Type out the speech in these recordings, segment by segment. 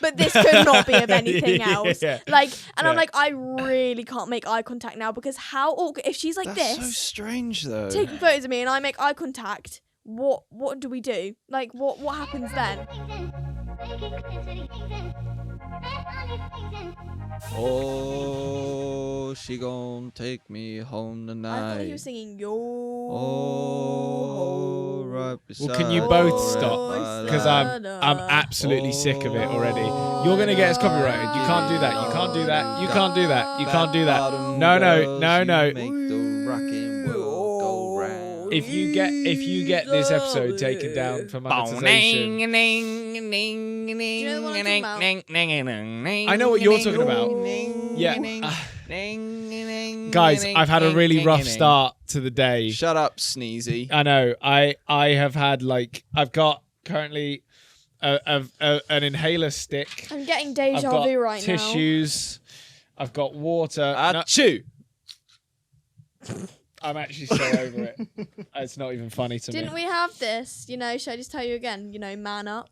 but this could not be of anything else. Yeah. Like, and I'm like, I really can't make eye contact now because how awkward if she's like That's this, so strange though. taking photos of me, and I make eye contact. What do we do? Like, what happens then? Oh, she gon' take me home I tonight. thought he was singing yo. Oh, right beside. Well, can you both stop? Because I'm absolutely sick of it already. You're gonna get us copyrighted. You can't do that. You can't do that. You can't do that. You can't do that. No. Make the rockin' world go round. If you get this episode taken down for monetization, Do you know what I'm talking about? I know what you're talking about. Yeah. Guys, I've had a really rough start to the day. Shut up, Sneezy. I know. I have had I've got currently an inhaler stick. I'm getting I've deja got vu right now. tissues. I've got water. Achoo! I'm actually so over it. It's not even funny to me. Didn't we have this? You know, should I just tell you again? You know, man up.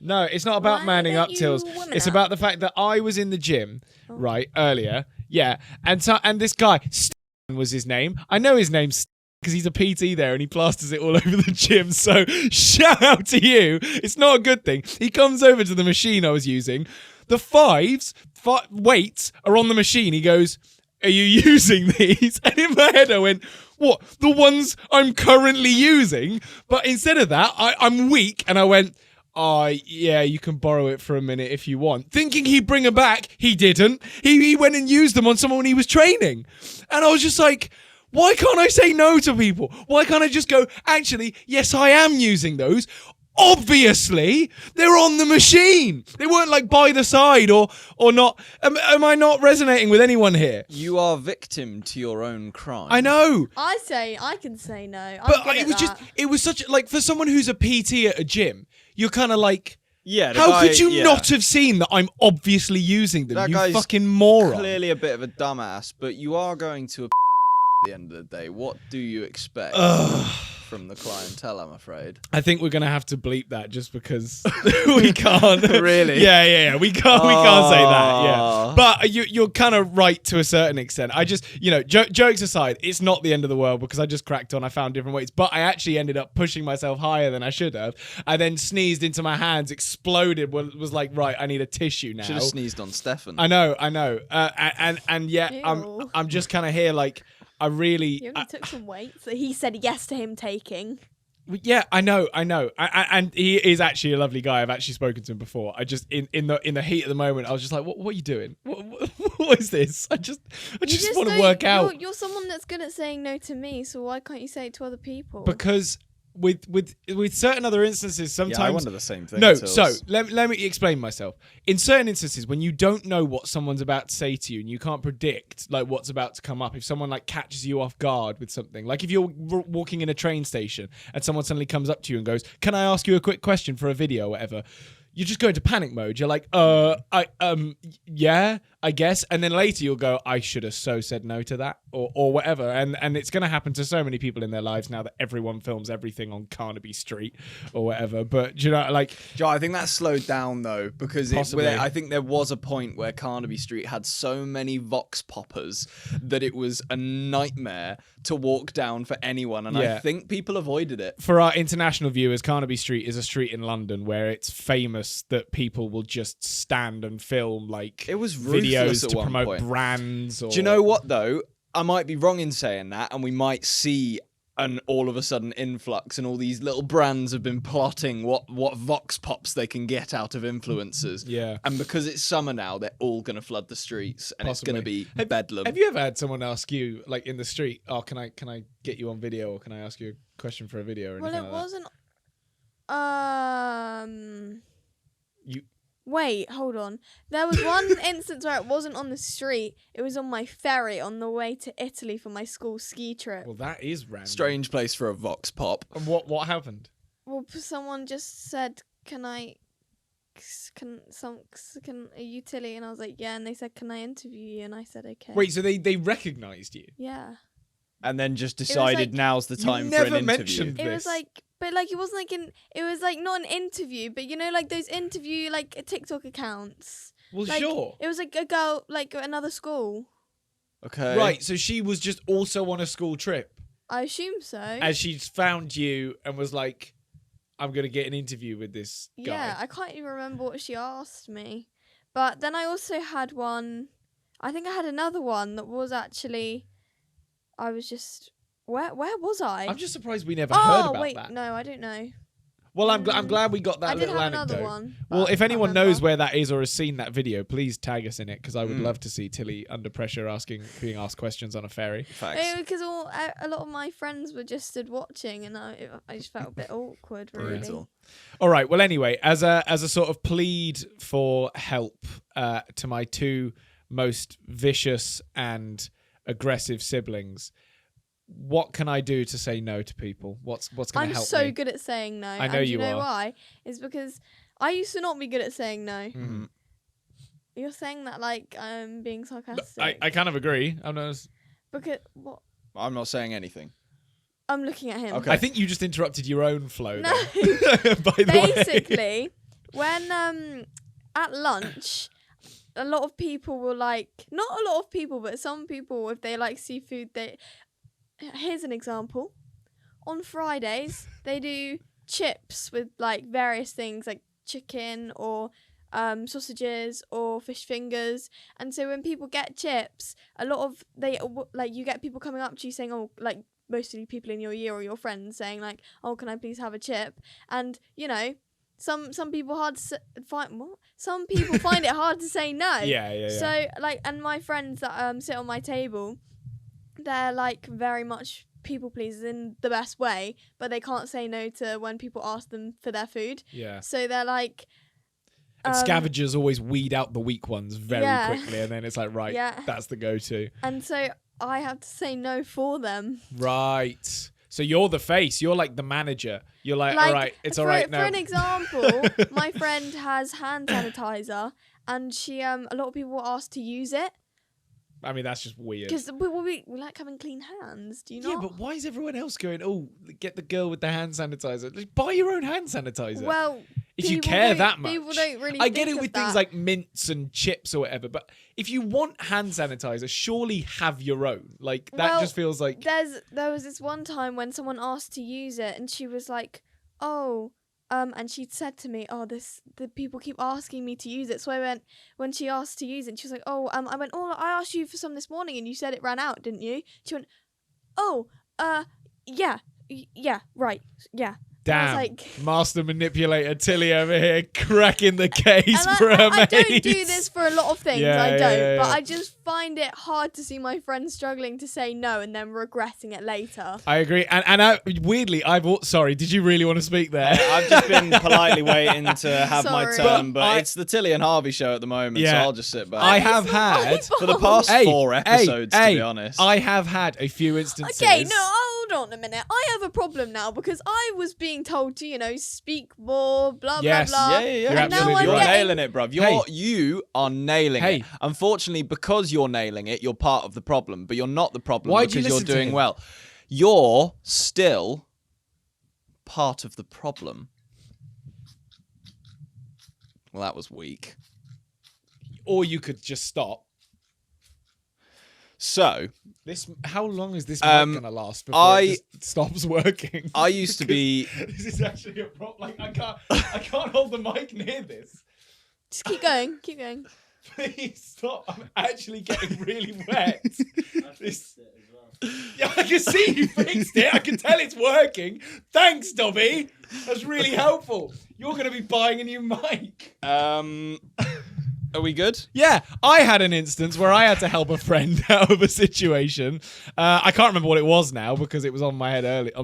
No, it's not about Why manning don't up, you Tills. women It's up? about the fact that I was in the gym, right, earlier. Yeah. And this guy, was his name. I know his name's because he's a PT there and he plasters it all over the gym. So shout out to you. It's not a good thing. He comes over to the machine I was using. The weights are on the machine. He goes, "Are you using these?" And in my head I went, "What? The ones I'm currently using?" But instead of that, I'm weak and I went, "Oh, yeah, you can borrow it for a minute if you want." Thinking he'd bring them back. He didn't. He went and used them on someone he was training. And I was just like, why can't I say no to people? Why can't I just go, actually, yes, I am using those. Obviously, they're on the machine. They weren't like by the side or not. Am I not resonating with anyone here? You are victim to your own crime. I know. I can say no. But it was such like for someone who's a PT at a gym, you're kind of like, Yeah. how could you not have seen that I'm obviously using them? That You guy's fucking moron. Clearly a bit of a dumbass, but you are going to a at the end of the day. What do you expect from the clientele, I'm afraid? I think we're gonna have to bleep that just because we can't. Really? Yeah. We can't say that. Yeah. But you're kind of right to a certain extent. I just, jokes aside, it's not the end of the world because I just cracked on. I found different ways, but I actually ended up pushing myself higher than I should have. I then sneezed into my hands, exploded. Was like, right, I need a tissue now. Should have sneezed on Stefan. I know. And yeah, Ew. I'm just kind of here like. I really. You only took some weights that he said yes to him taking. Yeah, I know. And he is actually a lovely guy. I've actually spoken to him before. I just in the heat of the moment, I was just like, "What are you doing? What is this?" I just want to work out. You're someone that's good at saying no to me, so why can't you say it to other people? Because with certain other instances, sometimes Yeah, I wonder the same thing. No, Tills. so let me explain myself. In certain instances, when you don't know what someone's about to say to you and you can't predict like what's about to come up, if someone like catches you off guard with something, like if you're walking in a train station and someone suddenly comes up to you and goes, "Can I ask you a quick question for a video or whatever?" You just go into panic mode. You're like, yeah, I guess. And then later you'll go, "I should have so said no to that," or whatever. And it's going to happen to so many people in their lives now that everyone films everything on Carnaby Street or whatever. But do you know, like, Joe, I think that slowed down though because Possibly. I think there was a point where Carnaby Street had so many vox poppers that it was a nightmare to walk down for anyone, and Yeah. I think people avoided it. for our international viewers, Carnaby Street is a street in London where it's famous that people will just stand and film like It was ruthless videos at to one promote point. brands. Or... Do you know what though? I might be wrong in saying that, and we might see an all of a sudden influx, and all these little brands have been plotting what vox pops they can get out of influencers. Yeah. And because it's summer now, they're all going to flood the streets, and it's going to be bedlam. Have you ever had someone ask you, like in the street, "Oh, can I get you on video, or can I ask you a question for a video?" Or anything Well, it like wasn't. You Wait, hold on. There was one instance where it wasn't on the street. It was on my ferry on the way to Italy for my school ski trip. Well, that is random. Strange place for a vox pop. And what happened? Well, someone just said, "Can are you Tilly?" And I was like, "Yeah." And they said, "Can I interview you?" And I said, "Okay." Wait, so they recognised you? Yeah. And then just decided now's the time for an never interview. mentioned It this. was like, but like it wasn't like it was like not an interview, but you know, like those interview like TikTok accounts. Well, Like, sure. It was like a girl, like another school. Okay. Right, so she was just also on a school trip. I assume so. As she found you and was like, I'm going to get an interview with this guy. Yeah, I can't even remember what she asked me. But then I also had one. I think I had another one that was actually. I was just. Where was I? I'm just surprised we never heard about wait, that. no, I don't know. Well, I'm glad we got that I did little have anecdote. another one. Well, but if I can't anyone remember. knows where that is or has seen that video, please tag us in it because I would love to see Tilly under pressure being asked questions on a ferry. Facts. Because a lot of my friends were just stood watching, and I just felt a bit awkward, really. Brutal. All right. Well, anyway, as a sort of plead for help to my two most vicious and aggressive siblings, what can I do to say no to people? What's going to help I'm so me? good at saying no. I know and you you know are. why? It's because I used to not be good at saying no. Mhm. You're saying that like I'm being sarcastic. I kind of agree. Because what? I'm not saying anything. I'm looking at him. Okay. I think you just interrupted your own flow. No. Then, by the way. Basically, when at lunch, a lot of people will like not a lot of people, but some people, if they like seafood, they. Here's an example. On Fridays, they do chips with like various things like chicken or sausages or fish fingers. And so when people get chips, a lot of you get people coming up to you saying, oh, like mostly people in your year or your friends saying like, oh, can I please have a chip? And you know, some people some people find it hard to say no. Yeah. So like, and my friends that sit on my table, they're like very much people pleasers in the best way, but they can't say no to when people ask them for their food. Yeah. So they're like. And scavengers always weed out the weak ones very Yeah. quickly, and then it's like, right, Yeah. that's the go-to. And so I have to say no for them. Right. So you're the face. You're like the manager. You're like all right, it's all right For now. an example, my friend has hand sanitizer, and she a lot of people were asked to use it I mean, that's just weird. because we like having clean hands. Do you Yeah, not? but why is everyone else going, oh, get the girl with the hand sanitizer? Just buy your own hand sanitizer. Well, if you people care don't- that much. people don't really I get think it of with things that. like mints and chips or whatever, but if you want hand sanitizer, surely have your own. Like, that Well, just feels like... There was this one time when someone asked to use it, and she was like, "Oh," and she'd said to me, "Oh, the people keep asking me to use it." So I went when she asked to use it, she was like, "Oh," I went, "Oh, I asked you for some this morning, and you said it ran out, didn't you?" She went, "Oh, yeah, yeah, right, yeah." And I Damn, was like, master manipulator Tilly over here cracking the case and for her I don't mates. do this for a lot of things, Yeah, I yeah, don't, yeah, but yeah. I just find it hard to see my friends struggling to say no and then regretting it later. I agree. Weirdly, sorry, did you really want to speak there? I've just been politely waiting to have my Sorry. turn, but But it's the Tilly and Harvey show at the moment, so Yeah. I'll just sit back. I have It's not my had... For the fault. past 4 episodes, to be honest. I have had a few instances... Okay, no, hold on a minute. I have a problem now because I was being told to, speak more, blah, Yes. blah, blah. Yeah. You're And now absolutely I'm You're right. getting- nailing it, bruv. Hey. You are nailing Hey. it. Unfortunately, because you're nailing it, you're part of the problem, but you're not the problem Why'd you because you're listen to doing him? well. You're still part of the problem. Well, that was weak. Or you could just stop. So, How long is this mic Um, going to last before I- it just stops working? I used to be... This is actually a problem. Like, I can't hold the mic near this. Just keep going, keep going. Please stop. I'm actually getting really wet. Yeah, I can see you fixed it. I can tell it's working. Thanks, Dobby. That's really helpful. You're going to be buying a new mic. Are we good? Yeah, I had an instance where I had to help a friend out of a situation. I can't remember what it was now because it was on the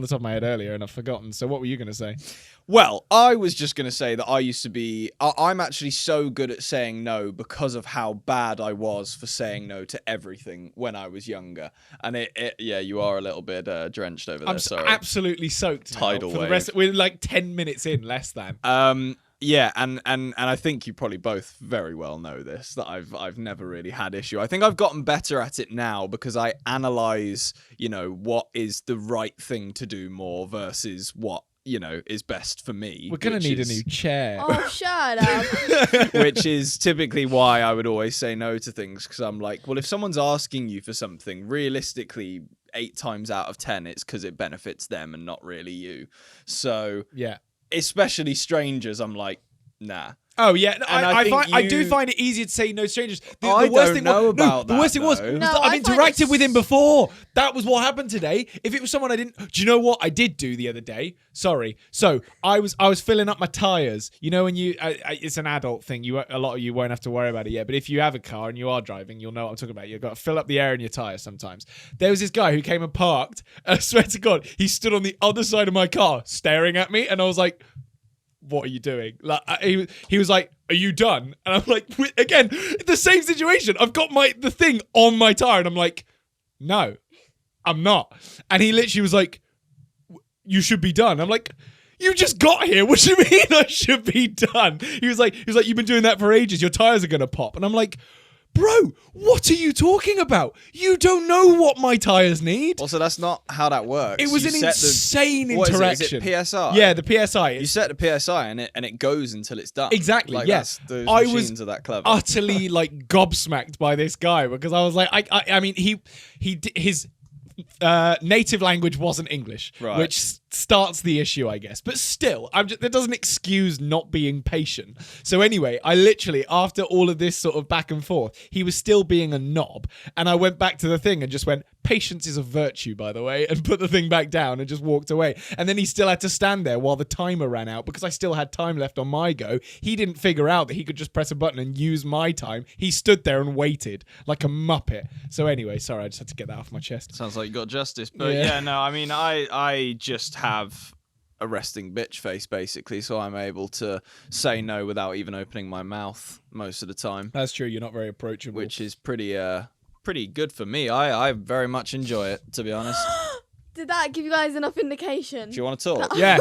top of my head earlier, and I've forgotten. So what were you going to say? Well, I was just going to say that I used to be... I'm actually so good at saying no because of how bad I was for saying no to everything when I was younger. And yeah, you are a little bit drenched over there, I'm sorry. absolutely soaked now Tidal for the wave. rest. We're like 10 minutes in, less than. Yeah, and I think you probably both very well know this, that I've never really had issue. I think I've gotten better at it now because I analyze, what is the right thing to do more versus what, is best for me. We're gonna need a new chair. Oh, shut up. Which is typically why I would always say no to things, because I'm like, well, if someone's asking you for something, realistically 8 times out of 10 it's because it benefits them and not really you. So Yeah. especially strangers, I'm like, nah. Oh yeah, no, And I do find it easier to say no to strangers. The I worst don't thing know was, about the worst that, thing was though. No, that I've I find interacted it with him before. That was what happened today. If it was someone I didn't, do you know what I did do the other day? Sorry. So I was filling up my tires. You know when it's an adult thing. A lot of you won't have to worry about it yet. But if you have a car and you are driving, you'll know what I'm talking about. You've got to fill up the air in your tires sometimes. There was this guy who came and parked. I swear to God, he stood on the other side of my car staring at me, and I was like, what are you doing? Like he was like, are you done? And I'm like, again, the same situation. I've got the thing on my tire, and I'm like, no, I'm not. And he literally was like, you should be done. I'm like, you just got here. What do you mean I should be done? He was like, you've been doing that for ages. Your tires are gonna pop. And I'm like, bro, what are you talking about? You don't know what my tires need. Also, that's not how that works. It was You an set insane what interaction. Is it PSI? Yeah, the PSI. You set the PSI and it goes until it's done. Exactly. Like, Yes. Those I machines was are that clever. utterly like gobsmacked by this guy because I was like, I mean, his native language wasn't English, Right. which starts the issue, I guess. But still, that doesn't excuse not being patient. So anyway, I literally, after all of this sort of back and forth, he was still being a knob, and I went back to the thing and just went, patience is a virtue, by the way, and put the thing back down and just walked away. And then he still had to stand there while the timer ran out because I still had time left on my go. He didn't figure out that he could just press a button and use my time. He stood there and waited like a muppet. So anyway, sorry, I just had to get that off my chest. Sounds like you got justice. But Yeah. no, I mean, I just have a resting bitch face, basically, so I'm able to say no without even opening my mouth most of the time, That's true, you're not very approachable. which is pretty good for me. I very much enjoy it, to be honest. Did that give you guys enough indication? Do you want to talk? Yeah,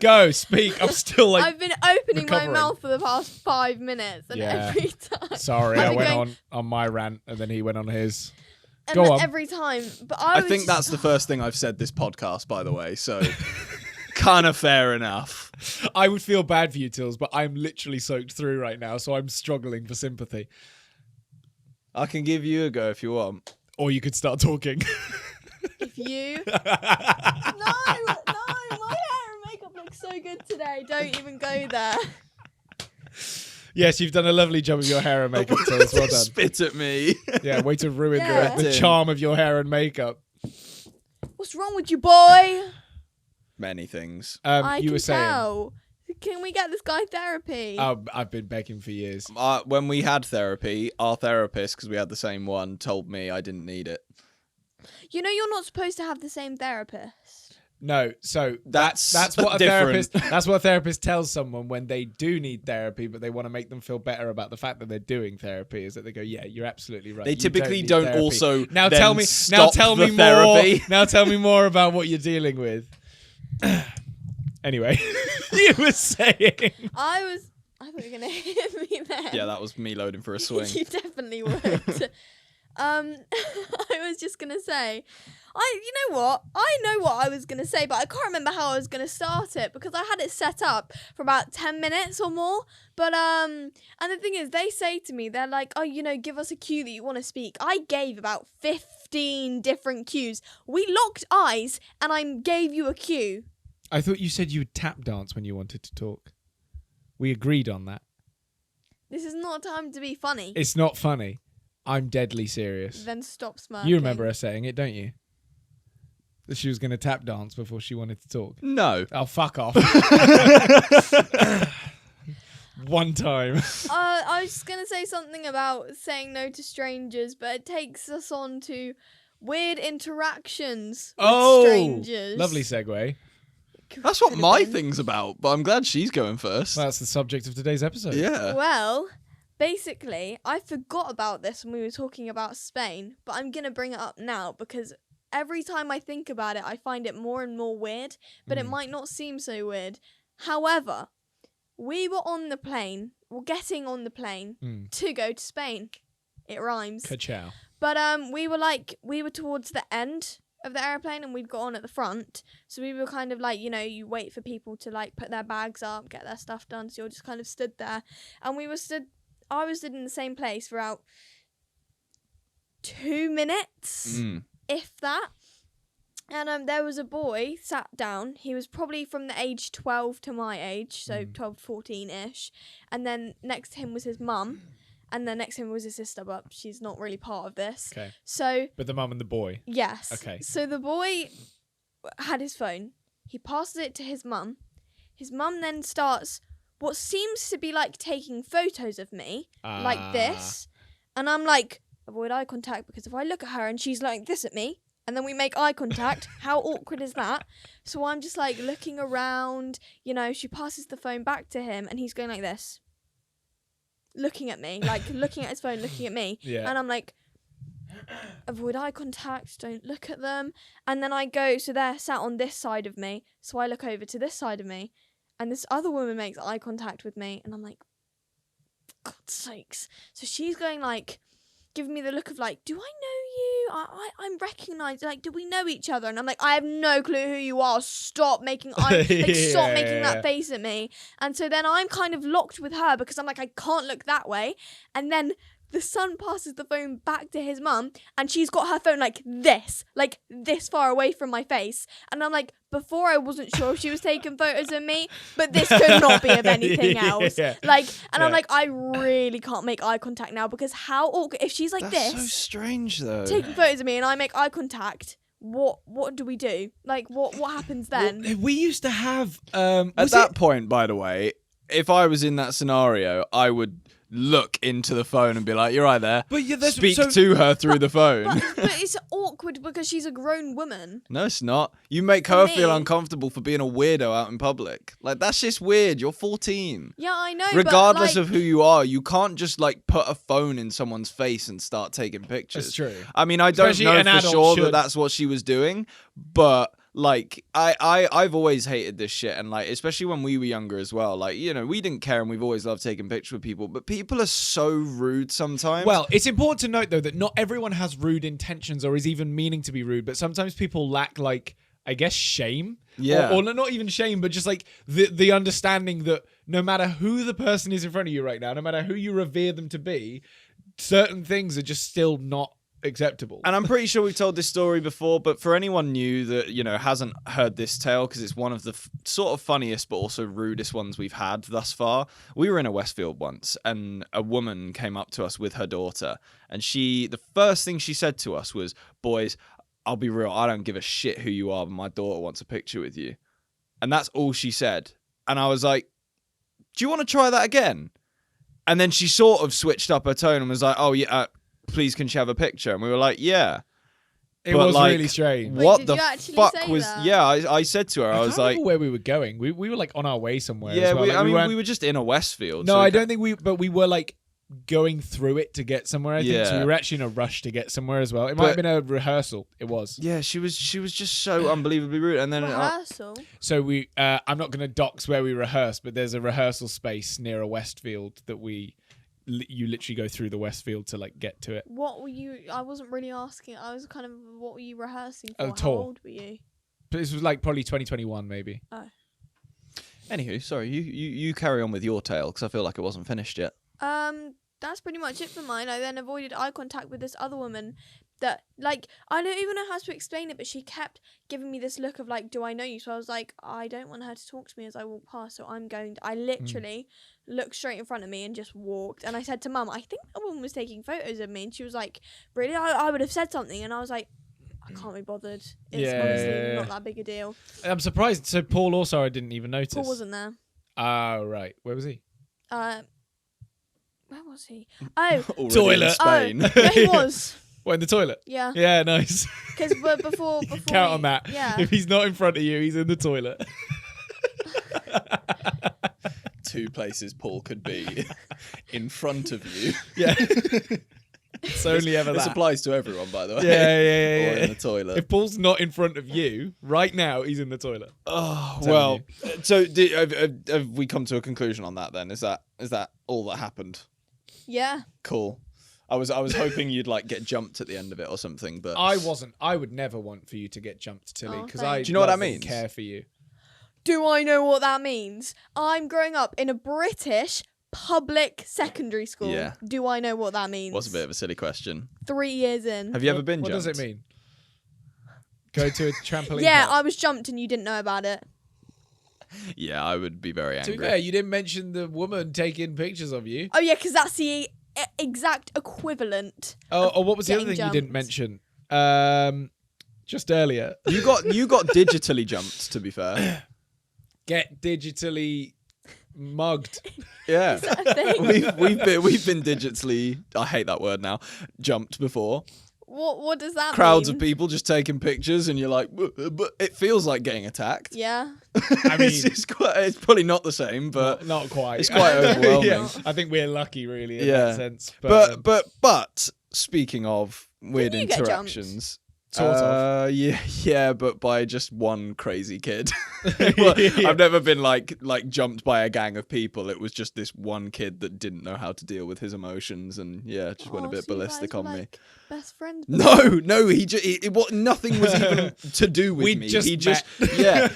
go, speak. I'm still like, I've been opening recovering. my mouth for the past 5 minutes, and Yeah. every time. sorry, I've I been went going- on my rant and then he went on his. And Go then on. every time, but I was think just- that's the first thing I've said this podcast, by the way, so kind of fair enough. I would feel bad for you, Tills, but I'm literally soaked through right now, so I'm struggling for sympathy. I can give you a go if you want. Or you could start talking. If you no, my hair and makeup looks so good today. Don't even go there. Yes, you've done a lovely job of your hair and makeup, Tills. Well done. Spit at me. Yeah, way to ruin Yeah. the charm of your hair and makeup. What's wrong with you, boy? Many things. I You can were saying. tell. Can we get this guy therapy? I've been begging for years. When we had therapy, our therapist, because we had the same one, told me I didn't need it. You know you're not supposed to have the same therapist. No, so That's what a different. therapist. That's what a therapist tells someone when they do need therapy, but they want to make them feel better about the fact that they're doing therapy. Is that they go, yeah, you're absolutely right. They You typically need don't therapy." also Now then tell me. Now stop tell me the more. therapy. Now tell me more about what you're dealing with. Anyway, you were saying. I thought you were gonna hit me then. Yeah, that was me loading for a swing. You definitely would. I was just gonna say, you know what? I know what I was gonna say, but I can't remember how I was gonna start it because I had it set up for about 10 minutes or more. But and the thing is, they say to me, they're like, oh, give us a cue that you want to speak. I gave about 15 different cues. We locked eyes, and I gave you a cue. I thought you said you would tap dance when you wanted to talk. We agreed on that. This is not a time to be funny. It's not funny. I'm deadly serious. Then stop smirking. You remember her saying it, don't you? That she was going to tap dance before she wanted to talk. No. Oh, fuck off. One time. I was just going to say something about saying no to strangers, but it takes us on to weird interactions with strangers. Lovely segue. That's what Could've my been. thing's about, but I'm glad she's going first. That's the subject of today's episode. Yeah. Well, basically, I forgot about this when we were talking about Spain, but I'm going to bring it up now because every time I think about it, I find it more and more weird, but it might not seem so weird. However, we were on the plane, we're getting on the plane to go to Spain. It rhymes. Ka-chow. But we were towards the end of the airplane and we'd got on at the front. So we were kind of like, you know, you wait for people to like put their bags up, get their stuff done. So you're just kind of stood there. And I was stood in the same place for about 2 minutes, if that. And there was a boy sat down. He was probably from the age 12 to my age, so 12 to 14-ish. And then next to him was his mum. And then next to him was his sister, but she's not really part of this. Okay. So. But the mum and the boy. Yes. Okay. So the boy had his phone. He passes it to his mum. His mum then starts what seems to be like taking photos of me, like this. And I'm like, avoid eye contact, because if I look at her and she's like this at me, and then we make eye contact, how awkward is that? So I'm just like looking around, you know, she passes the phone back to him and he's going like this. Looking at me, like looking at his phone, looking at me. Yeah. And I'm like, avoid eye contact, don't look at them. And then I go, so they're sat on this side of me. So I look over to this side of me. And this other woman makes eye contact with me. And I'm like, for God's sakes. So she's going like, giving me the look of like, do I know you? I'm recognised. Like, do we know each other? And I'm like, I have no clue who you are. Stop making stop making that face at me. And so then I'm kind of locked with her because I'm like, I can't look that way. And then the son passes the phone back to his mum and she's got her phone like this far away from my face. And I'm like, before I wasn't sure if she was taking photos of me, but this could not be of anything else. Like, and I'm like, I really can't make eye contact now because how awkward, if she's like That's this. so strange though. Taking photos of me and I make eye contact. What do we do? Like, what happens then? Well, we used to have... At that point, by the way, if I was in that scenario, I would look into the phone and be like, you're right there. But yeah, speak to her through the phone. But it's awkward because she's a grown woman. No, it's not. You make her feel uncomfortable for being a weirdo out in public. Like, that's just weird. You're 14. Yeah, I know. Regardless but, of who you are, you can't just like put a phone in someone's face and start taking pictures. That's true. I mean, I don't Especially know an for sure adult that that's what she was doing, but like I've always hated this shit, and like especially when we were younger as well. Like, you know, we didn't care and we've always loved taking pictures with people, but people are so rude sometimes. Well, it's important to note though that not everyone has rude intentions or is even meaning to be rude, but sometimes people lack like, I guess, shame. Yeah. Or not even shame, but just like the understanding that no matter who the person is in front of you right now, no matter who you revere them to be, certain things are just still not acceptable. And I'm pretty sure we've told this story before, but for anyone new that, you know, hasn't heard this tale, because it's one of the sort of funniest but also rudest ones we've had thus far. We were in a Westfield once and a woman came up to us with her daughter, and the first thing she said to us was, boys, I'll be real, I don't give a shit who you are, but my daughter wants a picture with you. And that's all she said. And I was like, do you want to try that again? And then she sort of switched up her tone and was like, oh yeah, please can she have a picture? And we were like, yeah. It but was like, really strange. Wait, what did the you actually fuck say was that? Yeah, I said to her, I was can't like, remember where we were going. We were like on our way somewhere. yeah, as well. Like, we were just in a Westfield. No, so I don't think we were like going through it to get somewhere. I think so. Yeah. We were actually in a rush to get somewhere as well. It might have been a rehearsal. It was. Yeah, she was just so unbelievably rude. And then Rehearsal. So we, I'm not going to dox where we rehearse, but there's a rehearsal space near a Westfield that you literally go through the Westfield to like get to it. What were you? I wasn't really asking. I was kind of, what were you rehearsing for? A How tour. old were you? But this was like probably 2021 maybe. Oh. anywho, sorry, you carry on with your tale because I feel like it wasn't finished yet. That's pretty much it for mine. I then avoided eye contact with this other woman that, like, I don't even know how to explain it, but she kept giving me this look of, like, do I know you? So I was like, I don't want her to talk to me as I walk past, so I literally looked straight in front of me and just walked. And I said to Mum, I think that woman was taking photos of me. And she was like, really? I would have said something. And I was like, I can't be bothered. It's honestly not that big a deal. I'm surprised. So Paul also I didn't even notice. Paul wasn't there. Right. Where was he? Where was he? Oh, Toilet. In Spain. Oh, yeah, he was. What, in the toilet? Yeah. Yeah, nice. Because before Count on that. Yeah. If he's not in front of you, he's in the toilet. Two places Paul could be in front of you. Yeah. It's only ever This that. applies to everyone, by the way. Yeah. Or in the toilet. If Paul's not in front of you right now, he's in the toilet. Oh Telling well. So have we come to a conclusion on that then? Is that all that happened? Yeah. Cool. I was hoping you'd like get jumped at the end of it or something, but I wasn't. I would never want for you to get jumped, Tilly, Oh, because thanks. I Do you know what love that and means? care for you. Do I know what that means? I'm growing up in a British public secondary school. Yeah. Do I know what that means? was a bit of a silly question. 3 years in. Have you ever been What jumped? does it mean? Go to a trampoline Yeah, park? I was jumped and you didn't know about it. Yeah, I would be very To angry. be fair, you didn't mention the woman taking pictures of you. Oh yeah, because that's the exact equivalent. Oh, what was the other thing getting you didn't jumped. mention? Just earlier. You got digitally jumped, to be fair. Get digitally mugged. Yeah. Is that a thing? we've been digitally, I hate that word now, jumped before. What does that Crowds mean? of people just taking pictures and you're like, but it feels like getting attacked. Yeah. I mean, it's probably not the same, but not quite. it's quite overwhelming. Yeah, I think we're lucky, really, in Yeah. that sense. But, But speaking of weird Didn't you get interactions, Sort of. yeah, but by just one crazy kid. Well, I've never been like jumped by a gang of people. It was just this one kid that didn't know how to deal with his emotions, and just went a bit so you ballistic guys on were, me. like, best friends. No, nothing was even to do with We'd me. just He just, met. yeah,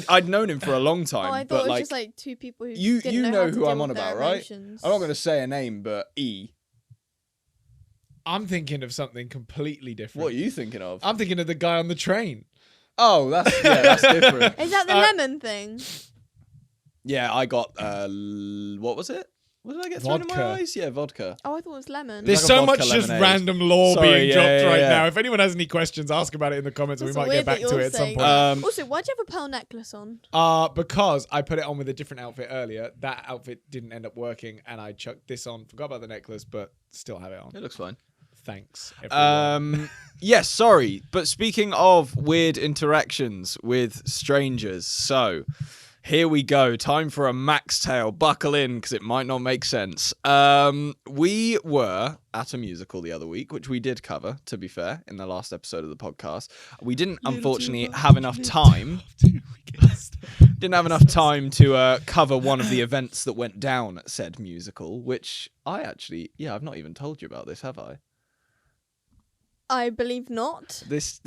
I'd known him for a long time. Oh, I thought but it was like, just like two people who you didn't know know how to who deal I'm on with their about, right? emotions. I'm not going to say a name, but E. I'm thinking of something completely different. What are you thinking of? I'm thinking of the guy on the train. Oh, that's different. Is that the lemon thing? Yeah, I got what was it? What did I get thrown in my Vodka. eyes? Yeah, vodka. Oh, I thought it was lemon. There's like a so much vodka just lemonade. random lore Sorry, being yeah, dropped yeah, right yeah. now. If anyone has any questions, ask about it in the comments, and we That's might weird get back that to you're it at some saying point. that. Also, why'd you have a pearl necklace on? Because I put it on with a different outfit earlier. That outfit didn't end up working, and I chucked this on. Forgot about the necklace, but still have it on. It looks fine. Thanks, everyone. Yes, sorry. But speaking of weird interactions with strangers, so here we go. Time for a Max tale. Buckle in, because it might not make sense. We were at a musical the other week, which we did cover, to be fair, in the last episode of the podcast. We didn't, unfortunately, have enough time. Didn't have enough time to cover one of the events that went down at said musical, which I've not even told you about this, have I? I believe not. This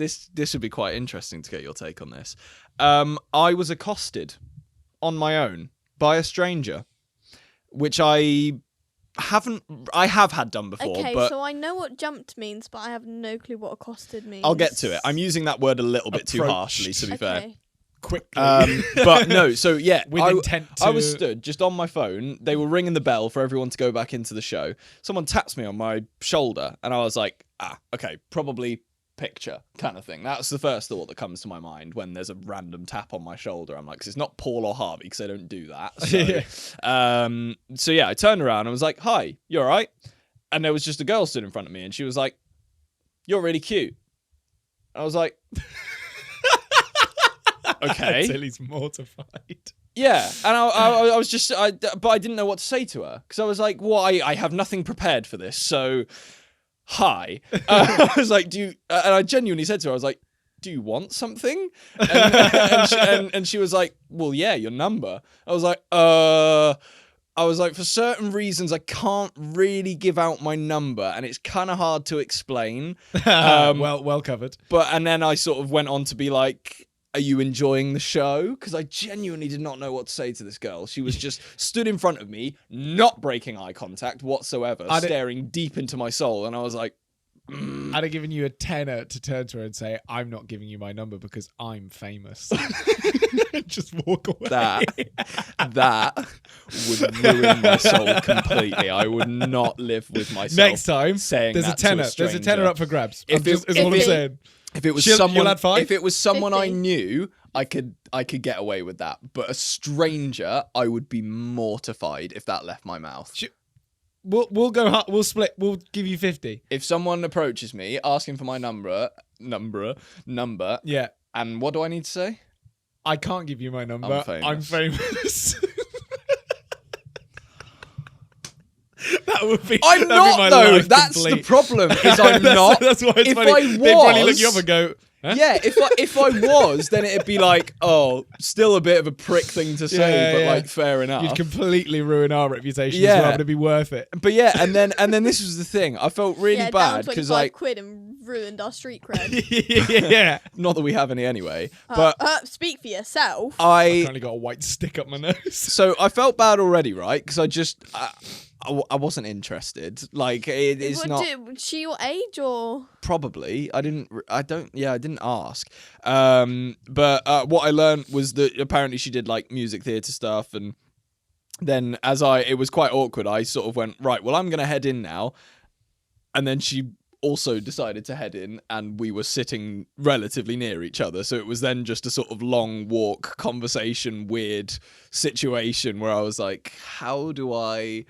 would be quite interesting to get your take on this. I was accosted on my own by a stranger, which I have had done before, Okay, but so I know what jumped means, but I have no clue what accosted means. I'll get to it. I'm using that word a little bit too Approached. harshly, to be fair. Okay. Quickly. But no, so yeah, With intent to... I was stood just on my phone. They were ringing the bell for everyone to go back into the show. Someone taps me on my shoulder, and I was like, okay, probably picture kind of thing. That's the first thought that comes to my mind when there's a random tap on my shoulder. I'm like, 'cause it's not Paul or Harvey, because they don't do that. So, I turned around and was like, hi, you all right? And there was just a girl stood in front of me, and she was like, you're really cute. I was like, okay. Until he's mortified. Yeah, and I was just, but I didn't know what to say to her, because I was like, well, I have nothing prepared for this, so, hi. I was like, and I genuinely said to her, I was like, do you want something? And she was like, well, yeah, your number. I was like, for certain reasons, I can't really give out my number, and it's kind of hard to explain. Well covered. And then I sort of went on to be like, are you enjoying the show? Because I genuinely did not know what to say to this girl. She was just stood in front of me, not breaking eye contact whatsoever, staring deep into my soul. And I was like, I'd have given you a tenner to turn to her and say, I'm not giving you my number because I'm famous. Just walk away. That would ruin my soul completely. I would not live with myself. Next time, saying there's a that to tenner. There's a tenner up for grabs. If Is what I'm saying. If it was You'll someone, add 5? if it was someone I 50. knew, I could get away with that. But a stranger, I would be mortified if that left my mouth. We'll go. We'll split. We'll give you 50. If someone approaches me asking for my number, Yeah. and what do I need to say? I can't give you my number. I'm famous. That That would be. I'm that'd be not my though. life That's complete. the problem. Is I'm not. That's why it's if funny. I They'd probably look was- you up and go. Huh? Yeah, if I was, then it'd be like, oh, still a bit of a prick thing to say, but yeah. like fair enough. You'd completely ruin our reputation Yeah. as well, but it'd be worth it. But yeah, and then this was the thing. I felt really yeah, bad down because 25 like, quid and ruined our street cred. Yeah. not that we have any anyway, but Speak for yourself. I've only got a white stick up my nose. So I felt bad already, right? Because I wasn't interested. Like it's not Was she your age or? probably. I didn't ask. But what I learned was that apparently she did like music theatre stuff, and then it was quite awkward. I sort of went, right, well, I'm gonna head in now, and then she also decided to head in, and we were sitting relatively near each other, so it was then just a sort of long walk conversation, weird situation where I was like, how do I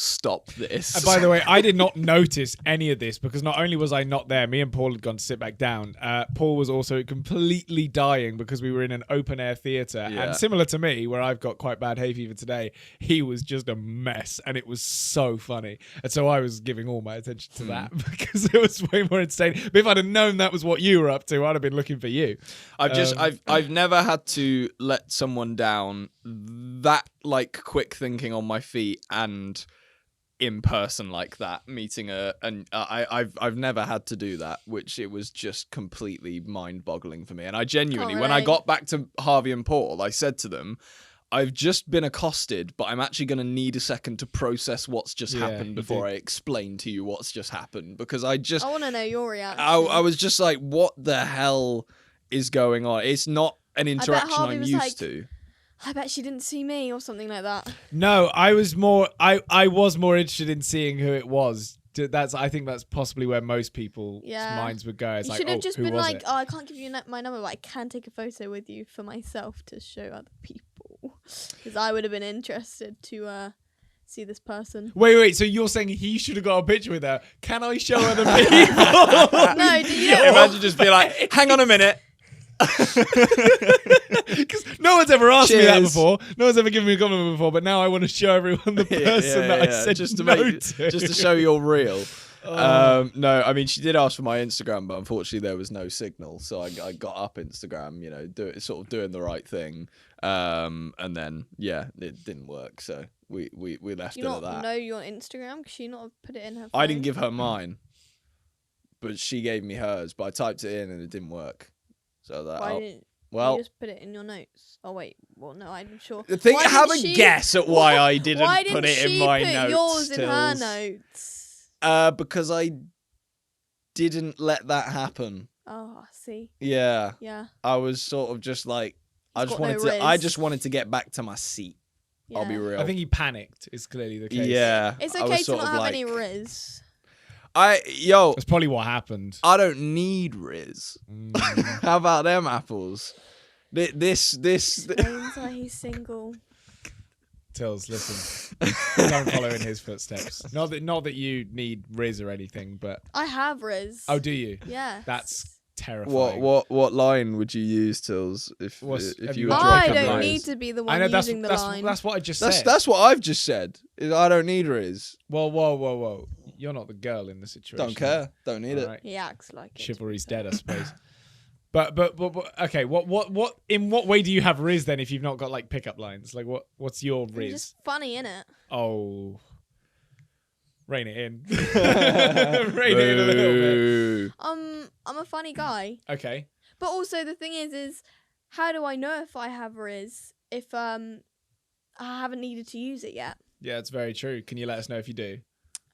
stop this? And by the way, I did not notice any of this because not only was I not there, me and Paul had gone to sit back down. Paul was also completely dying because we were in an open air theatre. Yeah. And similar to me, where I've got quite bad hay fever today, he was just a mess and it was so funny. And so I was giving all my attention to that because it was way more entertaining. But if I'd have known that was what you were up to, I'd have been looking for you. I've never had to let someone down that like quick thinking on my feet and in person like that, meeting I've never had to do that, which it was just completely mind-boggling for me. And I genuinely, when I got back to Harvey and Paul, I said to them, I've just been accosted, but I'm actually going to need a second to process what's just happened before I explain to you what's just happened, because I want to know your reaction. I was just like, what the hell is going on? It's not an interaction I'm used to. I bet she didn't see me or something like that. No, I was more interested in seeing who it was. I think that's possibly where most people's minds would go. It's you like, should have just who been was like, it? oh, I can't give you my number, but I can take a photo with you for myself to show other people. Because I would have been interested to see this person. Wait, so you're saying he should have got a picture with her? Can I show other people? No, do you? Imagine just be like, hang on a minute. Because no one's ever asked me that Cheers. before. No one's ever given me a compliment before, but now I want to show everyone the person that I said just to no just to. to show you're real. No, I mean, she did ask for my Instagram, but unfortunately there was no signal, so I got up Instagram, sort of doing the right thing, and then it didn't work, so we left Do it you at not that. know your Instagram? Could she not have put it in her phone? I didn't give her mine, but she gave me hers, but I typed it in and it didn't work. So that Why didn't you just put it in your notes? Oh wait, well no, I'm sure. Have a guess at why I didn't why put didn't it in she my put notes. yours in her Tills? notes? Because I didn't let that happen. Oh, see. Yeah. Yeah. I was sort of just like, I He's got no just wanted to get back to my seat. Yeah. I'll be real. I think he panicked is clearly the case. Yeah. It's I was okay to sort not of have like, any riz. That's probably what happened. I don't need Riz. How about them apples? This Explains why he's single. Tills, listen. Don't follow in his footsteps. Not that you need Riz or anything, but I have riz. oh, do you? Yeah. That's terrifying. what line would you use, Tills? If have you you were got I dropping don't lines? need to be the I one know using the line. that's what I just said. That's what I've just said. Is I don't need Riz. Whoa. You're not the girl in the situation. Don't care. Don't need it. Right. He acts like it. Chivalry's dead, I suppose. But okay, what in what way do you have Riz then if you've not got like pickup lines? Like what's your It's Riz? just funny, innit? Oh. Rein it in. Rein it in a little bit. I'm a funny guy. Okay. But also the thing is how do I know if I have riz if I haven't needed to use it yet? Yeah, it's very true. Can you let us know if you do?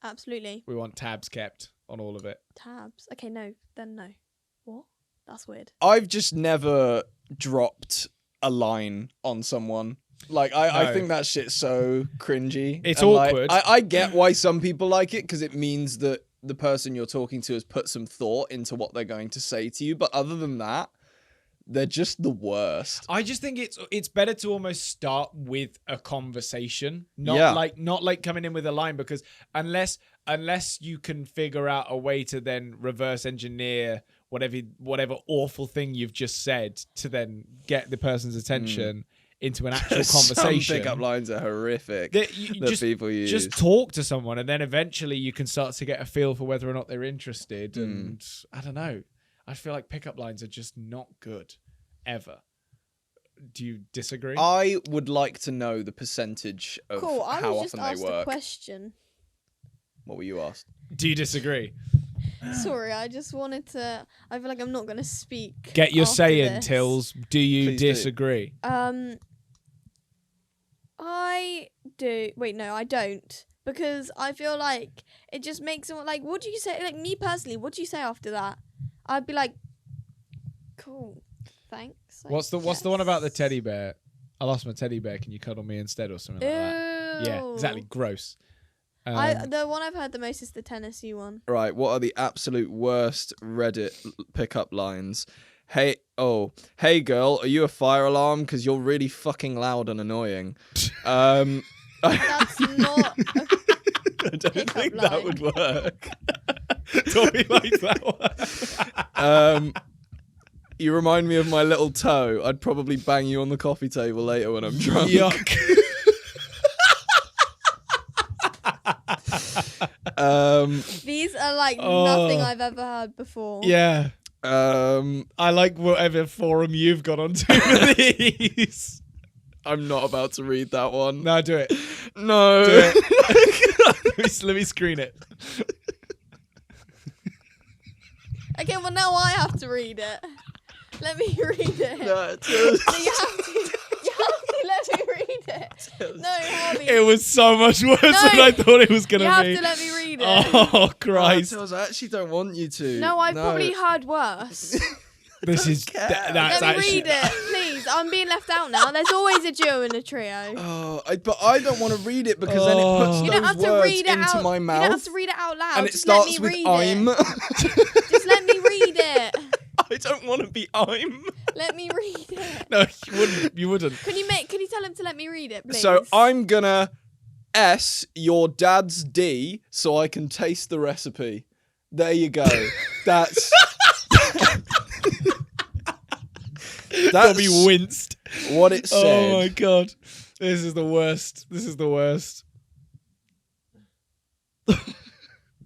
Absolutely. We want tabs kept on all of it. Tabs. Okay, no. Then no. What? That's weird. I've just never dropped a line on someone. Like, I No. think that shit's so cringy. It's And, like, awkward. I get why some people like it, because it means that the person you're talking to has put some thought into what they're going to say to you. But other than that, they're just the worst. I just think it's better to almost start with a conversation, not Yeah. like coming in with a line, because unless you can figure out a way to then reverse engineer whatever awful thing you've just said to then get the person's attention, into an actual Some conversation. pickup lines are horrific that you that people use. just talk to someone, and then eventually you can start to get a feel for whether or not they're interested. And I don't know. I feel like pickup lines are just not good, ever. Do you disagree? I would like to know the percentage of Cool. I how was just often they asked a work. question. What were you asked? Do you disagree? Sorry, I just wanted to. I feel like I'm not going to speak. Get your after say in, this. Tills. Do you Please do. disagree? I do. Wait, no, I don't. Because I feel like it just makes someone like, what do you say? Like, me personally, what do you say after that? I'd be like, cool, thanks. What's the one about the teddy bear? I lost my teddy bear. Can you cuddle me instead, or something like that? Yeah, exactly. Gross. The one I've heard the most is the Tennessee one. Right, what are the absolute worst Reddit pickup lines? Hey girl, are you a fire alarm? Because you're really fucking loud and annoying. That's not. I don't pickup think line. that would work. Tommy likes that one. You remind me of my little toe. I'd probably bang you on the coffee table later when I'm drunk. Yuck. These are like nothing I've ever heard before. Yeah. I like whatever forum you've got onto for these. I'm not about to read that one. No, do it. No. Do it. Let me screen it. Okay, well now I have to read it. Let me read it. No, No, you have to let me read it. No, Harvey. It was so much worse than I thought it was going You to have be. to let me read it. Oh, Christ. I actually don't want you to. No, I've probably heard worse. This is... care. that's Let me actually... read it, please. I'm being left out now. There's always a duo and a trio. But I don't want to read it because then it puts You don't have those to words read it into out. my mouth. You don't have to read it out loud. And it Just let starts me with read I'm. it. Just let me read it. I don't want to be I'm. Let me read it. No, you wouldn't. Can you tell him to let me read it, please? So I'm gonna S your dad's D so I can taste the recipe. There you go. That's Bobby winced. what it said. Oh my God. This is the worst.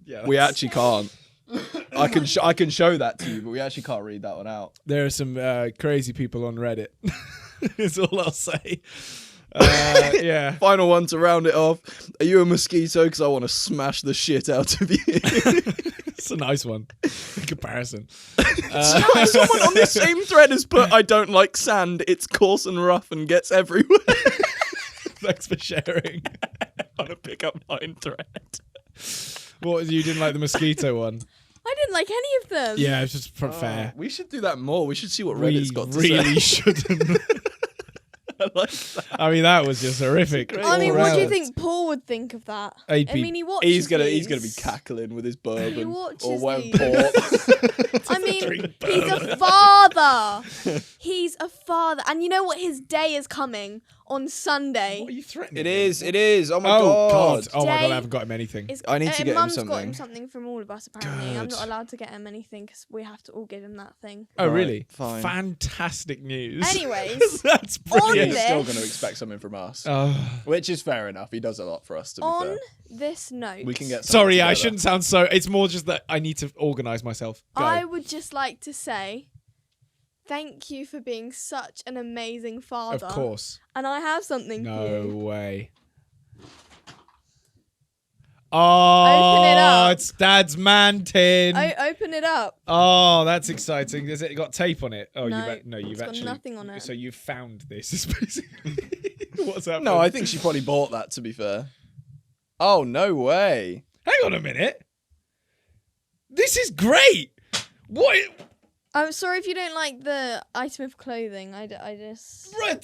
Yeah, We actually can't. I can show that to you, but we actually can't read that one out. there are some crazy people on Reddit. That's all I'll say. Yeah. Final one to round it off. Are you a mosquito? Because I want to smash the shit out of you. It's a nice one. In comparison. Someone on the same thread has put, I don't like sand. It's coarse and rough and gets everywhere. Thanks for sharing. On a pickup line thread. What, you didn't like the mosquito one? I didn't like any of them. Yeah, it's just fair. We should do that more. We should see what We Reddit's got to really say. shouldn't. I like that. I mean, that was just horrific. I mean, all what do you round. think Paul would think of that? I mean, he watches He's gonna be these. cackling with his bourbon watches or whatever these. port. I mean, he's a father. He's a father. And you know what? His day is coming on Sunday. What are you threatening? It him? is. Oh my Oh, god. Oh my God, Day I haven't got him anything. I need to get him Mum's got something. him something from all of us, apparently. I'm Good. not allowed to get him anything because we have to all give him that thing. Oh, Right, really? fine. Fantastic news. Anyways, That's on brilliant. this- He's still going to expect something from us, Oh. which is fair enough. He does a lot for us, to be on fair. this note, We can get something Sorry, I together. shouldn't sound so... It's more just that I need to organise myself. Go. I would just like to say thank you for being such an amazing father. Of course. And I have something for No you. way. Oh, Open it up. it's Dad's man tin. Open it up. Oh, that's exciting. Has it got tape on it? Oh, No, you've it's got actually nothing on it. So you found this, is basically what's happening. No, I think she probably bought that, to be fair. Oh, no way. Hang on a minute. This is great. What? I'm sorry if you don't like the item of clothing. I just... Right.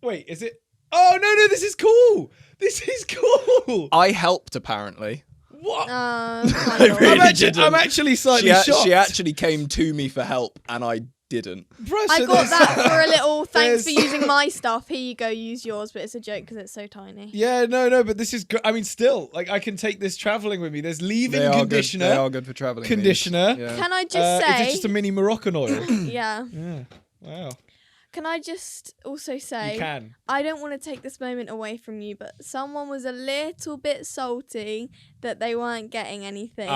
Wait, is it? Oh no, this is cool. This is cool. I helped, apparently. What? kind of. really I'm actually slightly She shocked. actually came to me for help, and I didn't. Bro, I so got there's- that for a little thanks for there's- using my stuff. Here you go, use yours, but it's a joke because it's so tiny. Yeah, no, but this is good. I mean, still, like, I can take this traveling with me. There's leave-in They conditioner. are good for traveling. Conditioner. Yeah. Can I just say... Is it just a mini Moroccan oil? yeah. Yeah. Wow. Can I just also say, You can. I don't want to take this moment away from you, but someone was a little bit salty that they weren't getting anything.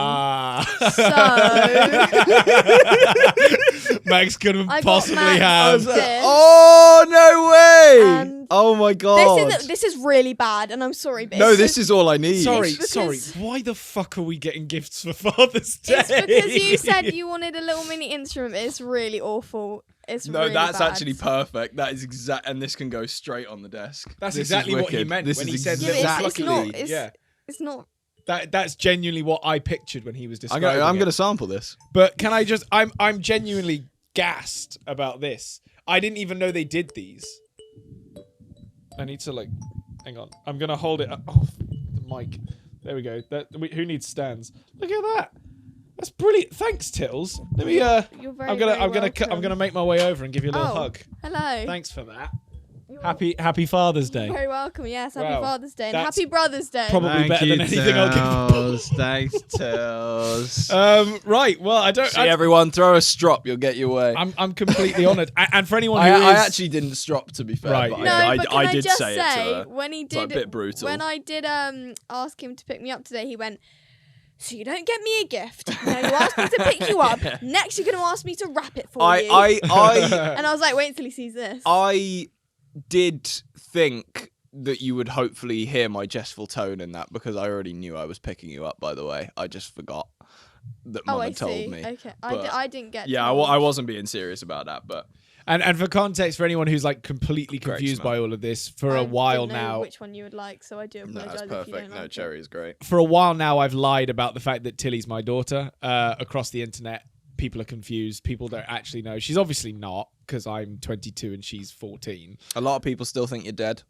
Max couldn't I got possibly Max have. this. Oh, no way! And Oh my god. This is really bad, and I'm sorry, but No, it's this just- is all I need. Sorry, It's sorry. because- Why the fuck are we getting gifts for Father's Day? It's because you said you wanted a little mini instrument. It's really awful. It's No, really that's bad. actually perfect. That is exact, and this can go straight on the desk. That's This is exactly what he wicked. meant This when is he said Yeah, but little it's fluffy. not. It's, Yeah. it's not. That's genuinely what I pictured when he was I'm describing gonna it. sample this. But can I just? I'm genuinely gassed about this. I didn't even know they did these. I need to hang on. I'm gonna hold it. Oh, the mic. There we go. Who needs stands? Look at that. That's brilliant. Thanks, Tittles. Let me. You're very, I'm gonna make my way over and give you a little hug. Hello. Thanks for that. Happy Father's Day. You're very welcome. Yes, happy Wow. Father's Day and That's happy Brother's Day. Probably better than anything I'll give. Thanks, Tills. Right. Well, I don't. See, everyone, throw a strop. You'll get your way. I'm completely honoured. And for anyone who I is, actually didn't strop, to be fair. Right, But yeah. No, I but can I did just say it to her. when he It's like did a bit brutal. when I did ask him to pick me up today, he went, "So you don't get me a gift. Now you asked me to pick you up. Next you're gonna ask me to wrap it for you." And I was like, wait until he sees this. I did think that you would hopefully hear my jestful tone in that because I already knew I was picking you up, by the way. I just forgot that Mum I had told see. me. Okay, But I didn't get. Yeah, told. I wasn't being serious about that, but and for context, for anyone who's completely Great confused smell. by all of this, for I a while didn't know now, which one you would like, so I do no, apologise that's if you perfect. don't No, like cherry is great. for a while now, I've lied about the fact that Tilly's my daughter across the internet. People are confused. People don't actually know. She's obviously not because I'm 22 and she's 14. A lot of people still think you're dead.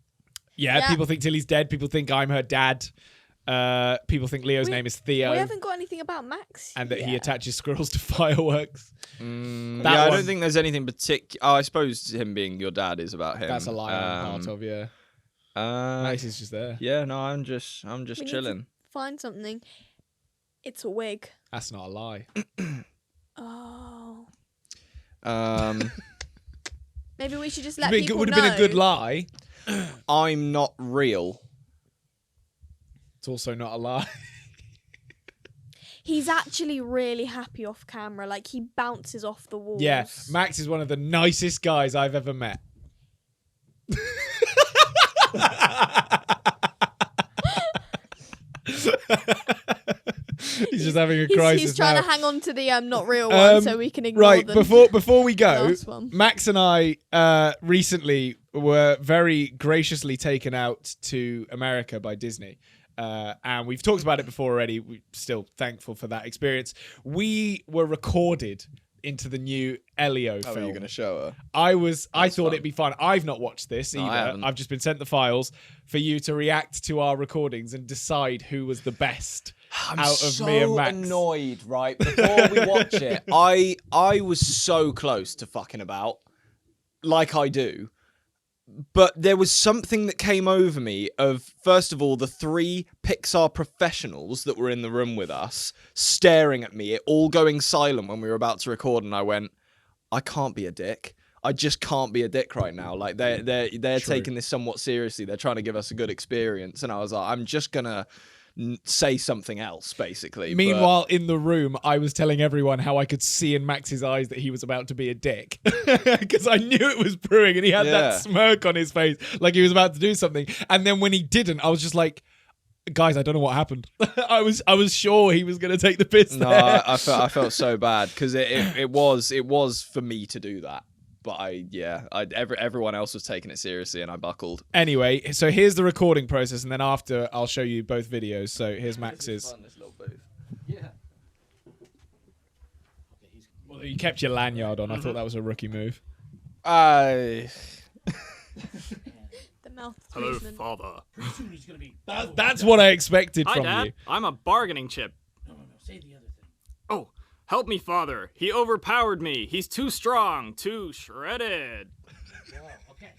Yeah, Yeah. people think Tilly's dead. People think I'm her dad. People think Leo's name is Theo. We haven't got anything about Max. and that he yet. attaches squirrels to fireworks. Yeah, That I one- don't think there's anything particular. Oh, I suppose him being your dad is about him. That's a lie I'm part of, yeah. Max is just there. Yeah, no, I'm just We need to chilling. find something. It's a wig. That's not a lie. Oh. Maybe we should just It let people would know. have been a good lie. I'm not real. It's also not a lie. He's actually really happy off camera. Like, he bounces off the walls. Yeah, Max is one of the nicest guys I've ever met. He's just having a crisis He's trying now. to hang on to the not real one so we can ignore Right, them. before we go, Last one. Max and I recently were very graciously taken out to America by Disney. And we've talked about it before already. We're still thankful for that experience. We were recorded into the new Elio Oh, film. are you going to show her? I thought fun. it'd be fun. I've not watched this No, I either. haven't. I've just been sent the files for you to react to our recordings and decide who was the best I'm out of so me and Max. annoyed, right? Before we watch it, I was so close to fucking about, like I do. But there was something that came over me of, first of all, the 3 Pixar professionals that were in the room with us staring at me, it all going silent when we were about to record, and I went, I can't be a dick. I just can't be a dick right now. Like they're True. taking this somewhat seriously. They're trying to give us a good experience, and I was like, I'm just gonna say something else, basically. Meanwhile, in the room, I was telling everyone how I could see in Max's eyes that he was about to be a dick. Because I knew it was brewing and he had Yeah. that smirk on his face like he was about to do something. And then when he didn't, I was just like, guys, I don't know what happened. I was sure he was going to take the piss No, there. I felt so bad because it was for me to do that, but everyone else was taking it seriously and I buckled. Anyway, so here's the recording process, and then after I'll show you both videos. So here's Max's. This little booth. Well, you kept your lanyard on. I thought that was a rookie move. The mouth Hello, movement. father. That's what I expected Hi, from Dad. you. I'm a bargaining chip. No, say the other thing. Oh, help me, father. He overpowered me. He's too strong, too shredded.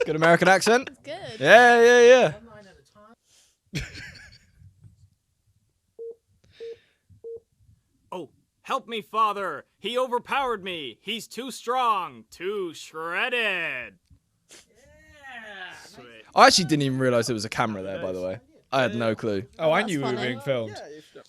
Good American accent. It's good. Yeah. One line at a time. Oh, help me, father. He overpowered me. He's too strong, too shredded. I actually didn't even realise there was a camera there, by the way. I had no clue. Oh, I That's knew we were funny. being filmed.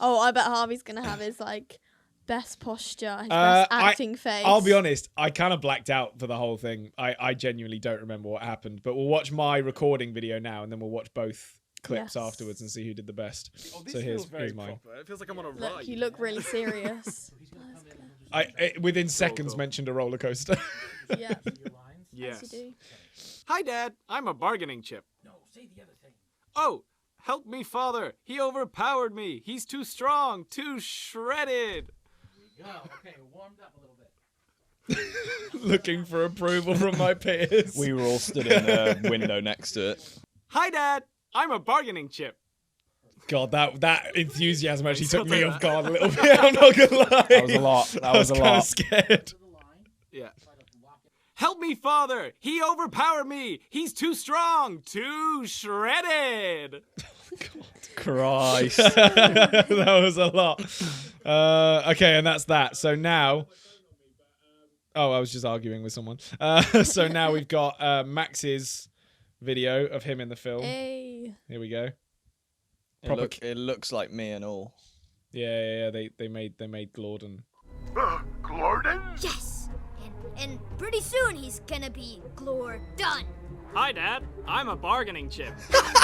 Oh, I bet Harvey's gonna have his like best posture, his best acting face. I'll be honest, I kind of blacked out for the whole thing. I genuinely don't remember what happened, but we'll watch my recording video now and then we'll watch both clips Yes. afterwards and see who did the best. Oh, this so feels very here's mine. proper. It feels like I'm on a Look, ride. you look really serious. Within seconds cool. mentioned a roller coaster. Yeah, Yes. yes, you do. Hi, Dad. I'm a bargaining chip. No, say the other thing. Oh, help me, Father. He overpowered me. He's too strong, too shredded. Go. Okay, warmed up a little bit. Looking for approval from my peers. We were all stood in the window next to it. Hi, Dad. I'm a bargaining chip. God, that enthusiasm actually took me off guard a little bit. I'm not gonna lie. That was a lot. That was a kind of lot. scared. Yeah. Help me, Father. He overpowered me. He's too strong, too shredded. Christ. That was a lot. Okay, and that's that. So now... Oh, I was just arguing with someone. So now we've got Max's video of him in the film. Hey. Here we go. It looks like me and all. Yeah. They made Glorden. Yes! And pretty soon he's gonna be done. Hi, Dad. I'm a bargaining chip.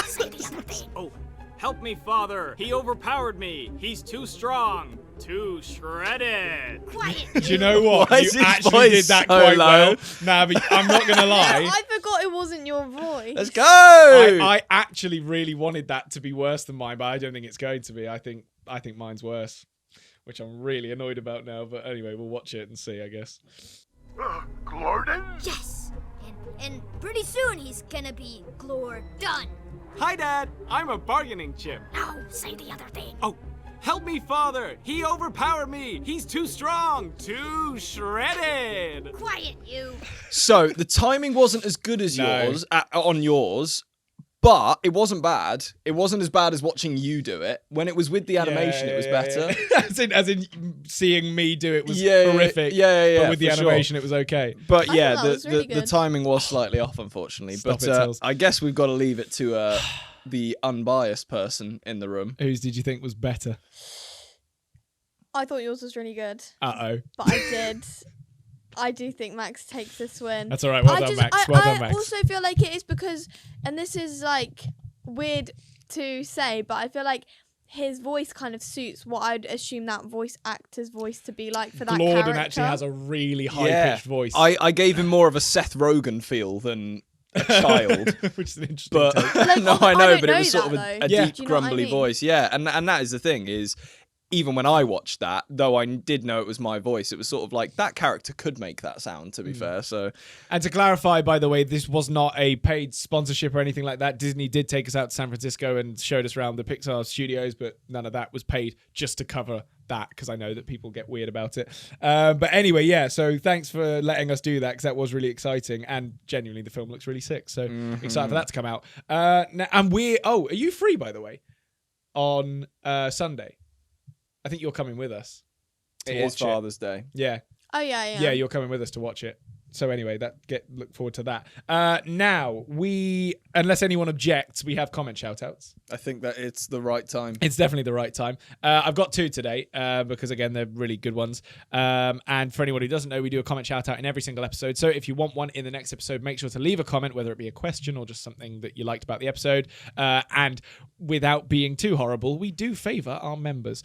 Say the other thing. Oh, help me, Father. He overpowered me. He's too strong, too shredded. Quiet. Do you know what? Why You is his actually voice did that so quite low? well. Nah, but I'm not gonna lie. I forgot it wasn't your voice. Let's go! I actually really wanted that to be worse than mine, but I don't think it's going to be. I think mine's worse, which I'm really annoyed about now. But anyway, we'll watch it and see, I guess. Yes! And pretty soon he's gonna be done. Hi, Dad. I'm a bargaining chip. Now say the other thing. Oh, help me, Father. He overpowered me. He's too strong, too shredded. Quiet, you. So the timing wasn't as good as No. yours on yours, but it wasn't bad. It wasn't as bad as watching you do it. When it was with the animation, it was better. Yeah. as in seeing me do it was Yeah, horrific. yeah, But with the for sure. animation, it was okay. But I yeah, thought that was really the good. timing was slightly off, unfortunately. Stop But it, Tills. I guess we've got to leave it to the unbiased person in the room. Whose did you think was better? I thought yours was really good, Uh-oh. but I do think Max takes this win. That's all right. Well I done, just, Max. Well done, I Max. also feel like it is because, and this is like weird to say, but I feel like his voice kind of suits what I'd assume that voice actor's voice to be like for that Glorden character. actually has a really high-pitched voice. I gave him more of a Seth Rogen feel than a child. Which is an interesting But take. Like, no, I I know, don't but it know was sort of that, a though. Yeah. deep, Do you know what I grumbly mean? voice. Yeah, and that is the thing is, even when I watched that, though I did know it was my voice, it was sort of like that character could make that sound. To be fair, so And to clarify, by the way, this was not a paid sponsorship or anything like that. Disney did take us out to San Francisco and showed us around the Pixar studios, but none of that was paid just to cover that because I know that people get weird about it. But anyway, yeah, so thanks for letting us do that because that was really exciting and genuinely the film looks really sick. So excited for that to come out. Now, and are you free, by the way, on Sunday? I think you're coming with us. to it is watch Father's Day. Yeah. Oh yeah. Yeah, you're coming with us to watch it. So anyway, look forward to that. Now unless anyone objects, we have comment shoutouts. I think that it's the right time. It's definitely the right time. I've got two today because again they're really good ones. And for anyone who doesn't know, we do a comment shout out in every single episode. So if you want one in the next episode, make sure to leave a comment, whether it be a question or just something that you liked about the episode. And without being too horrible, we do favour our members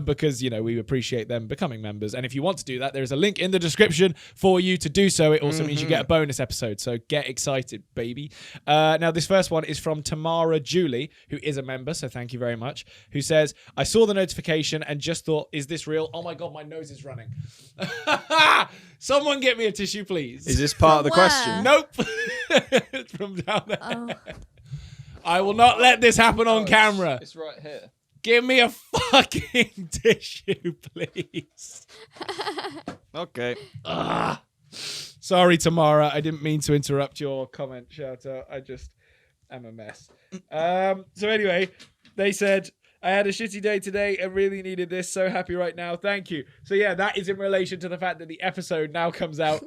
because we appreciate them becoming members. And if you want to do that, there is a link in the description for you to do so. It also means you get a bonus episode. So get excited, baby. Now this first one is from Tamara Julie, who is a member, so thank you very much, who says, I saw the notification and just thought, is this real? Oh my God, my nose is running. Someone get me a tissue, please. Is this part of the From where? question? Nope. It's from down there. Oh. I will not let this happen on camera. It's right here. Give me a fucking tissue, please. Okay. Sorry, Tamara. I didn't mean to interrupt your comment shout out. I just am a mess. So anyway, they said, I had a shitty day today. I really needed this. So happy right now. Thank you. So yeah, that is in relation to the fact that the episode now comes out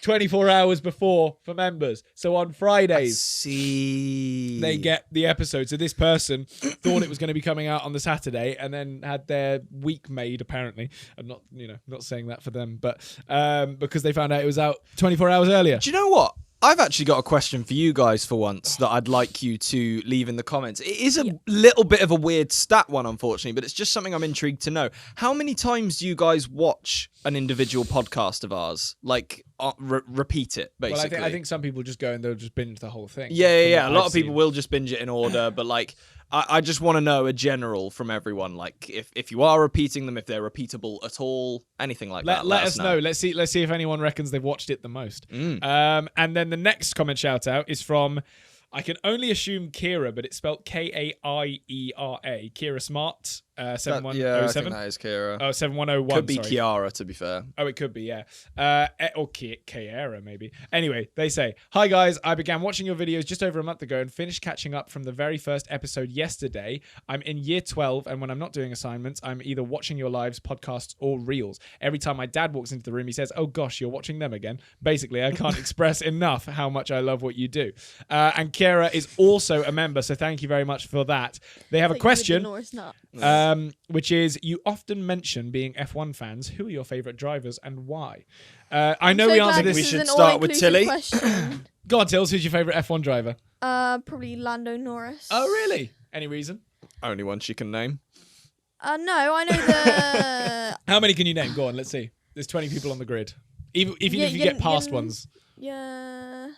24 hours before for members. So on Fridays, See, they get the episode. So this person thought it was going to be coming out on the Saturday and then had their week made, apparently. I'm not, not saying that for them, but because they found out it was out 24 hours earlier. do you know what? I've actually got a question for you guys for once that I'd like you to leave in the comments. It is a little bit of a weird stat one, unfortunately, but it's just something I'm intrigued to know. How many times do you guys watch an individual podcast of ours? Like, repeat it, basically. Well, I think some people just go and they'll just binge the whole thing. Yeah. A lot of people will just binge it in order, but like, I just want to know a general from everyone, like if you are repeating them, if they're repeatable at all, anything like that. Let us know. Let's see if anyone reckons they've watched it the most. And then the next comment shout out is from, I can only assume Kira, but it's spelled Kaiera. Kira Smart. 7107. Yeah, I think that is Kira. Oh, 7101. Could be sorry. Kiara, to be fair. Oh, it could be, yeah. Or Kiera, maybe. Anyway, they say, "Hi, guys. I began watching your videos just over a month ago and finished catching up from the very first episode yesterday. I'm in year 12, and when I'm not doing assignments, I'm either watching your lives, podcasts, or reels. Every time my dad walks into the room, he says, 'Oh, gosh, you're watching them again.' Basically, I can't express enough how much I love what you do." And Kiera is also a member, so thank you very much for that. They have a question. Which is, you often mention being F1 fans. Who are your favourite drivers and why? I know we answered this. We should start with Tilly. Go on, Tills. Who's your favourite F1 driver? Probably Lando Norris. Oh, really? Any reason? Only one she can name. No, I know the... How many can you name? Go on, let's see. There's 20 people on the grid. Even if you get past ones. Yeah.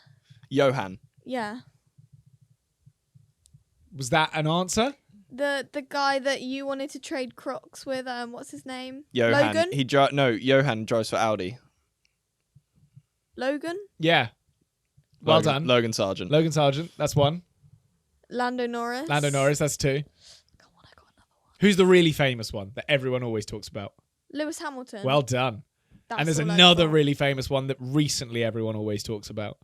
Johan. Yeah. Was that an answer? The guy that you wanted to trade Crocs with, what's his name? Johan. Logan? Johan drives for Audi. Logan? Yeah. Well done. Logan Sargent. Logan Sargent, that's one. Lando Norris. Lando Norris, that's two. Come on, I got another one. Who's the really famous one that everyone always talks about? Lewis Hamilton. Well done. That's and there's all I another got. really famous one that recently everyone always talks about.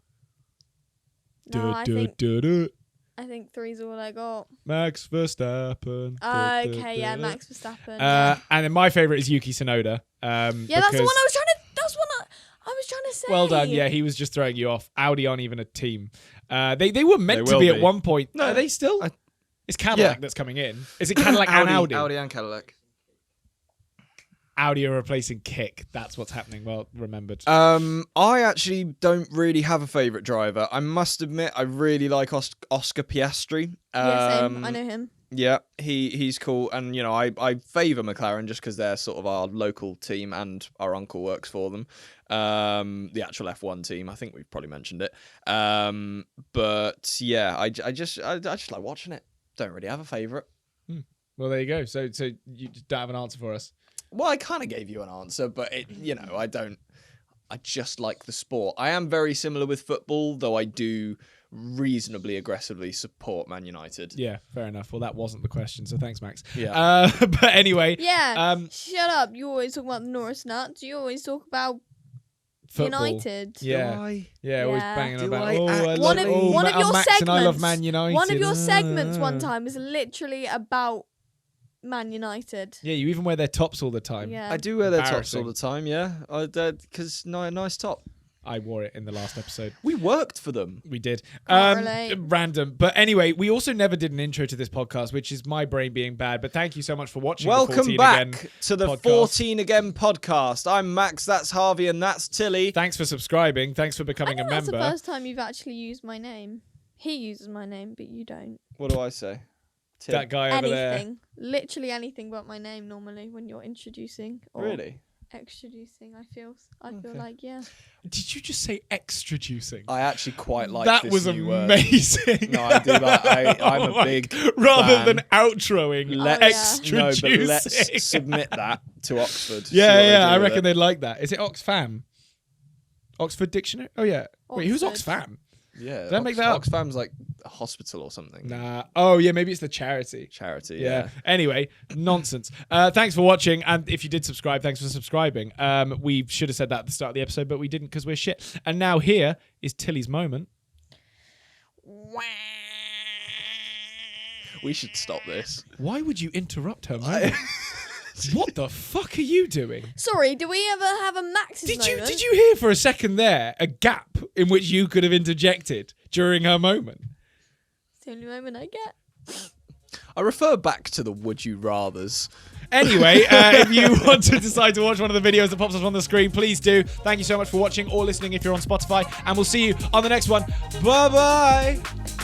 No, I think three's all I got. Max Verstappen. Okay, yeah, Max Verstappen. And then my favourite is Yuki Tsunoda. Yeah, that's the one I was trying to. That's one I was trying to say. Well done. Yeah, he was just throwing you off. Audi aren't even a team. They were meant to be at one point. No, are they still? It's Cadillac that's coming in. Is it Cadillac and Audi? Audi and Cadillac. Audi are replacing Kick. That's what's happening. Well remembered. I actually don't really have a favourite driver. I must admit, I really like Oscar Piastri. Yeah, same. I know him. Yeah, he's cool, and I favour McLaren just because they're sort of our local team, and our uncle works for them. The actual F1 team, I think we've probably mentioned it. But yeah, I just like watching it. Don't really have a favourite. Well, there you go. So you don't have an answer for us. Well, I kind of gave you an answer, but I don't. I just like the sport. I am very similar with football, though I do reasonably aggressively support Man United. Yeah, fair enough. Well, that wasn't the question, so thanks, Max. Yeah. But anyway. Yeah. Shut up. You always talk about the Norris nuts. You always talk about football. United. Yeah. Yeah, always banging about. One of your Max segments. And I love Man United. One of your segments one time was literally about Man United. Yeah, you even wear their tops all the time. Yeah. I do wear their tops all the time, yeah. Because nice top. I wore it in the last episode. We worked for them. We did. Can't relate. Random. But anyway, we also never did an intro to this podcast, which is my brain being bad. But thank you so much for watching. Welcome back to the podcast. 14 Again podcast. I'm Max, that's Harvey, and that's Tilly. Thanks for subscribing. Thanks for becoming a member. That's the first time you've actually used my name. He uses my name, but you don't. What do I say? Tim. That guy over there. Anything. Literally anything but my name normally when you're introducing. Or Really? Extroducing, I feel like, yeah. Did you just say extroducing? I actually quite like that this was new word. amazing. No, I do like. I'm a big rather fan. than outroing. Extroducing. No, but let's submit that to Oxford. Yeah, I reckon they'd like that. Is it Oxfam? Oxford Dictionary? Oh yeah. Wait, who's Oxford. Oxfam? Yeah, Did I make that up? Oxfam's like a hospital or something. Nah. Oh yeah, maybe it's the charity. Charity. Yeah. Anyway, nonsense. Thanks for watching, and if you did subscribe, thanks for subscribing. We should have said that at the start of the episode, but we didn't because we're shit. And now here is Tilly's moment. We should stop this. Why would you interrupt her moment? What the fuck are you doing? Sorry, do we ever have a Max's moment? Did you hear for a second there a gap in which you could have interjected during her moment? It's the only moment I get. I refer back to the would you rathers. Anyway, if you want to decide to watch one of the videos that pops up on the screen, please do. Thank you so much for watching or listening if you're on Spotify, and we'll see you on the next one. Bye-bye.